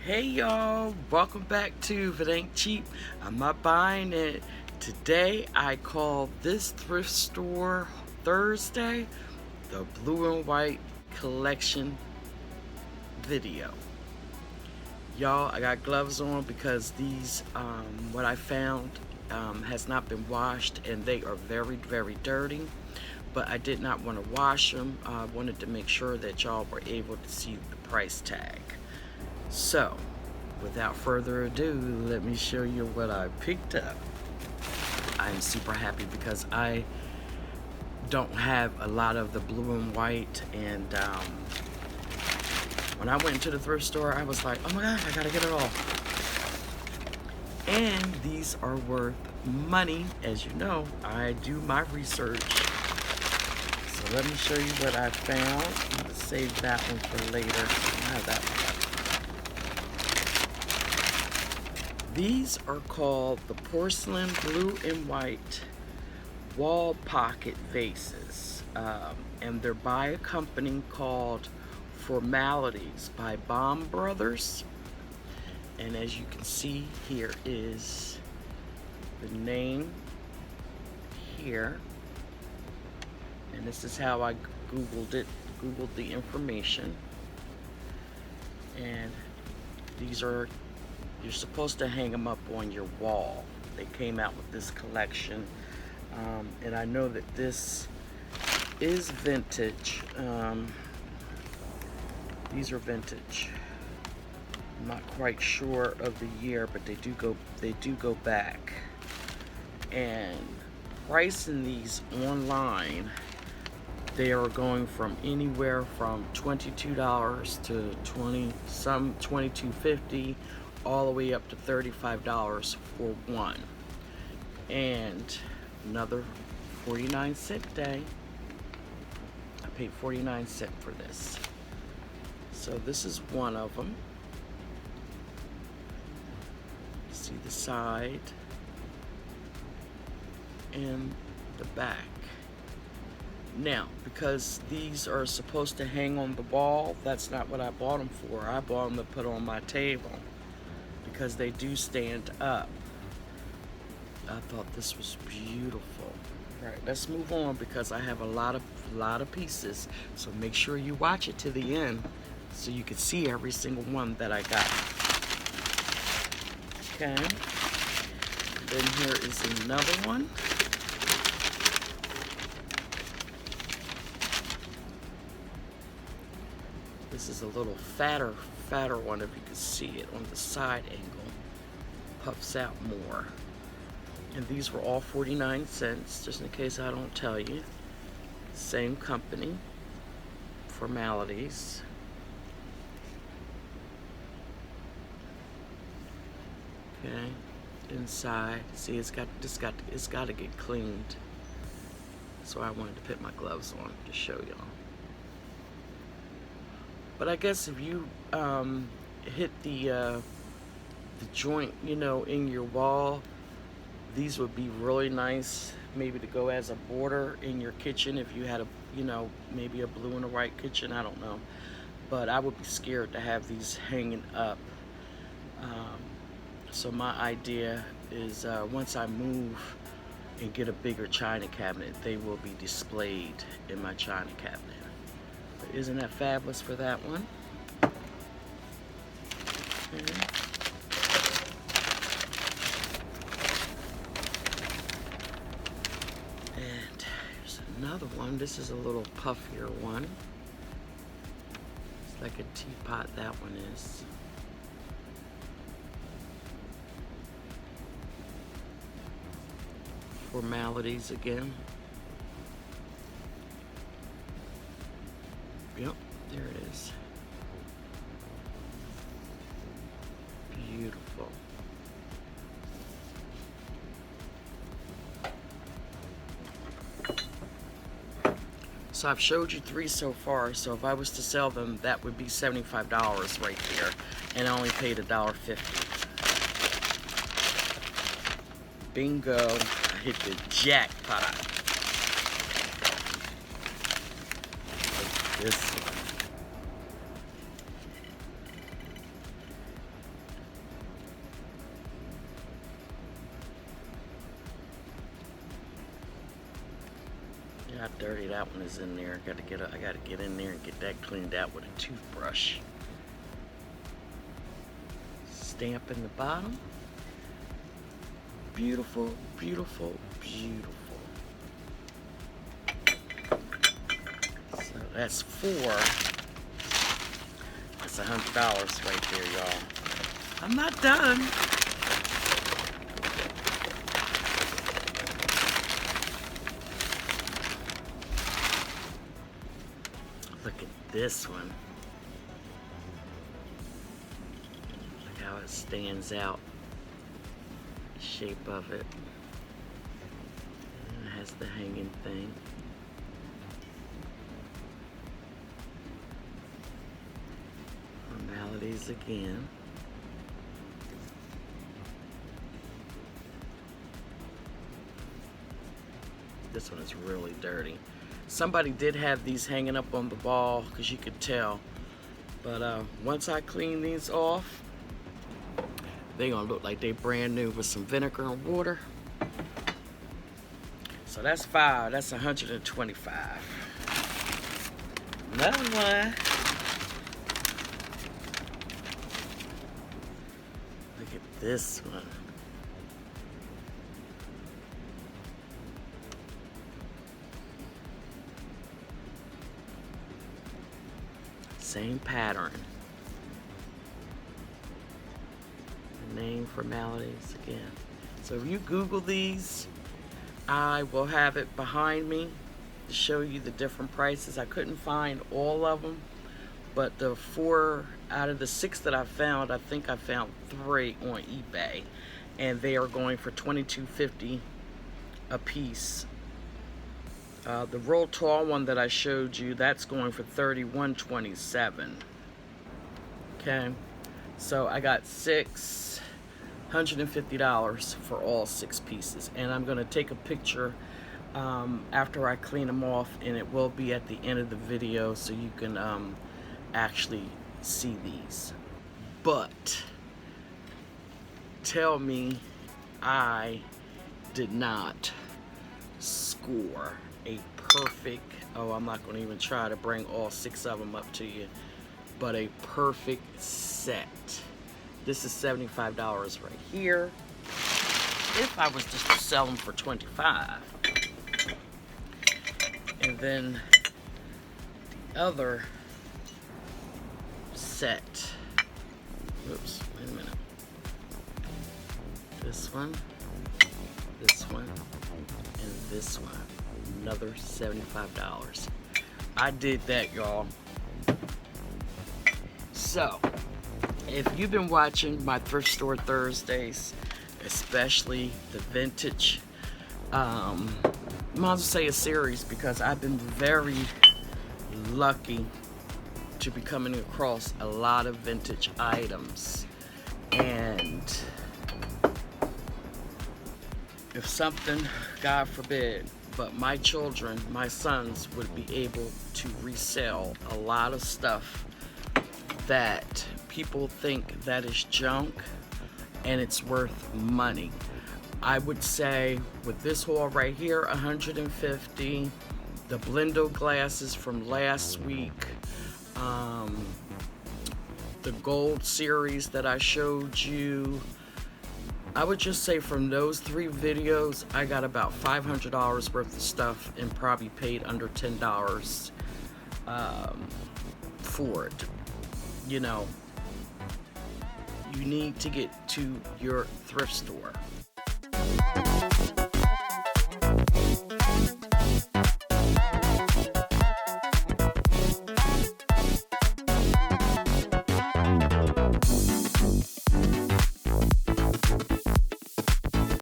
Hey y'all, welcome back to If It Ain't Cheap, I'm Not Buying It. Today I call this thrift store Thursday the Blue and White Collection video. Y'all, I got gloves on because these, what I found has not been washed and they are very, very dirty. But I did not want to wash them. I wanted to make sure that y'all were able to see the price tag. So, without further ado, let me show you what I picked up. I'm super happy because I don't have a lot of the blue and white, and when I went into the thrift store, I was like, oh my god, I gotta get it all. And these are worth money. As you know, I do my research. So let me show you what I found. I'm gonna save that one for later. I have that one. These are called the Porcelain Blue and White Wall Pocket Vases. And they're by a company called Formalities by Baum Brothers. And as you can see, here is the name here. And this is how I Googled it, Googled the information. And these are, you're supposed to hang them up on your wall. They came out with this collection. And I know that this is vintage. These are vintage. I'm not quite sure of the year, but they do go back. And pricing these online, they are going from anywhere from $22 to $22.50, all the way up to $35 for one. And another 49-cent day. I paid 49 cents for this. So this is one of them. See the side and the back. Now, because these are supposed to hang on the wall, that's not what I bought them for. I bought them to put on my table because they do stand up. I thought this was beautiful. All right, let's move on because I have a lot of pieces. So make sure you watch it to the end so you can see every single one that I got. Okay. Then here is another one. This is a little fatter one, if you can see it on the side angle. Puffs out more. And these were all 49 cents, just in case I don't tell you. Same company, Formalities. Okay, inside, see it's got to get cleaned. So I wanted to put my gloves on to show y'all. But I guess if you hit the joint, you know, in your wall, these would be really nice, maybe to go as a border in your kitchen if you had a, you know, maybe a blue and a white kitchen. I don't know, but I would be scared to have these hanging up. So my idea is once I move and get a bigger china cabinet, they will be displayed in my china cabinet. But isn't that fabulous for that one? Okay. And here's another one. This is a little puffier one. It's like a teapot, that one is. Formalities again. Yep, there it is. Beautiful. So I've showed you 3 so far, so if I was to sell them, that would be $75 right there, and I only paid $1.50. Bingo, I hit the jackpot. This one. Look how dirty that one is in there. I gotta get in there and get that cleaned out with a toothbrush. Stamp in the bottom. Beautiful, beautiful, beautiful. So that's 4. That's $100 right there, y'all. I'm not done. Look at this one. Look how it stands out. The shape of it. And it has the hanging thing. Formalities again. This one is really dirty. Somebody did have these hanging up on the wall because you could tell. But once I clean these off, they're gonna look like they brand new with some vinegar and water. So that's 5. That's 125. Another one. Look at this one. Same pattern. The name Formalities again. So if you Google these, I will have it behind me to show you the different prices. I couldn't find all of them, but the 4 out of the 6 that I found, I think I found 3 on eBay, and they are going for $22.50 a piece. The real tall one that I showed you, that's going for $31.27. Okay, so I got $650 for all 6 pieces, and I'm going to take a picture after I clean them off, and it will be at the end of the video so you can actually see these. But tell me I did not score a perfect, I'm not going to even try to bring all 6 of them up to you, but a perfect set. This is $75 right here. If I was just to sell them for $25. And then the other set, oops, wait a minute. This one, and this one. Another $75. I did that, y'all. So, if you've been watching my Thrift Store Thursdays, especially the vintage, might as well say a series, because I've been very lucky to be coming across a lot of vintage items. And if something, God forbid, but my children, my sons, would be able to resell a lot of stuff that people think that is junk and it's worth money. I would say with this haul right here, $150. The Blendo glasses from last week, the gold series that I showed you, I would just say from those 3 videos, I got about $500 worth of stuff and probably paid under $10 for it. You know, you need to get to your thrift store.